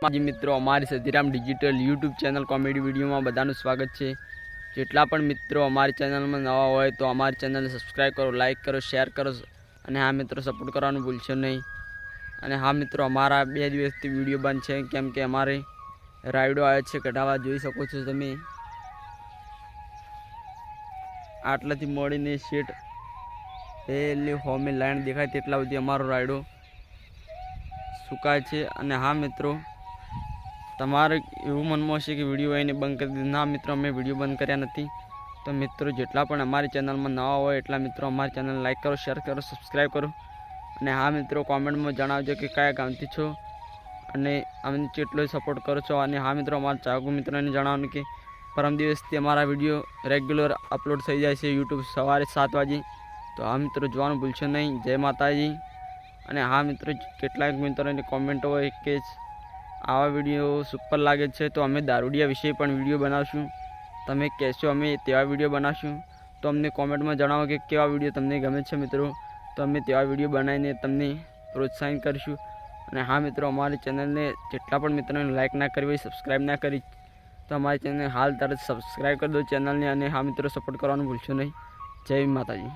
માજી મિત્રો અમારી સતીરામ ડિજિટલ યુટ્યુબ ચેનલ કોમેડી વિડીયોમાં બધાનું સ્વાગત છે। જેટલા પણ મિત્રો અમારી ચેનલમાં નવા હોય તો અમારી ચેનલને સબસ્ક્રાઈબ કરો, લાઈક કરો, શેર કરો અને હા મિત્રો સપોર્ટ કરવાનું ભૂલશો નહીં। અને હા મિત્રો અમારા 2 દિવસથી વિડીયો બંધ છે કેમ કે અમારે રાઈડો આવે છે કઢાવા। જોઈ શકો છો તમે આટલાથી મોડીને શેટ પેલી હોમે લાઈન દેખાય તેટલા સુધી અમારો રાઈડો સુકાય છે। અને હા મિત્રો તમારે એવું મનમાં હશે કે વિડીયો એને બંધ કરી દીધો, ના મિત્રો અમે વિડીયો બંધ કર્યા નથી। તો મિત્રો જેટલા પણ અમારી ચેનલમાં નવા હોય એટલા મિત્રો અમારી ચેનલ લાઈક કરો, શેર કરો, સબસ્ક્રાઈબ કરો અને હા મિત્રો કોમેન્ટમાં જણાવજો કે કયા ગામથી છો અને અમને કેટલો સપોર્ટ કરો છો। અને હા મિત્રો અમારા ચાહક મિત્રોને જણાવવાનું કે પરમ દિવસથી અમારા વિડીયો રેગ્યુલર અપલોડ થઈ જાય છે યુટ્યુબ સવારે 7 વાગે। તો હા મિત્રો જોવાનું ભૂલશો નહીં। જય માતાજી। અને હા મિત્રો કેટલાક મિત્રોની કોમેન્ટ હોય કે આવા વિડીયો સુપર લાગે છે તો અમે દારૂડિયા વિશે પણ વિડીયો બનાવશું। તમે કહેશો અમે તેવા વિડીયો બનાવશું તો અમને કોમેન્ટમાં જણાવો કે કેવા વિડીયો તમને ગમે છે મિત્રો, તો અમે તેવા વિડીયો બનાવીને તમને પ્રોત્સાહિત કરીશું। અને હા મિત્રો અમારી ચેનલને જેટલા પણ મિત્રોને લાઈક ના કરી હોય, સબસ્ક્રાઈબ ના કરી તો અમારી ચેનલને હાલ તરત સબસ્ક્રાઈબ કરી દો ચેનલને। અને હા મિત્રો સપોર્ટ કરવાનું ભૂલશો નહીં। જય માતાજી।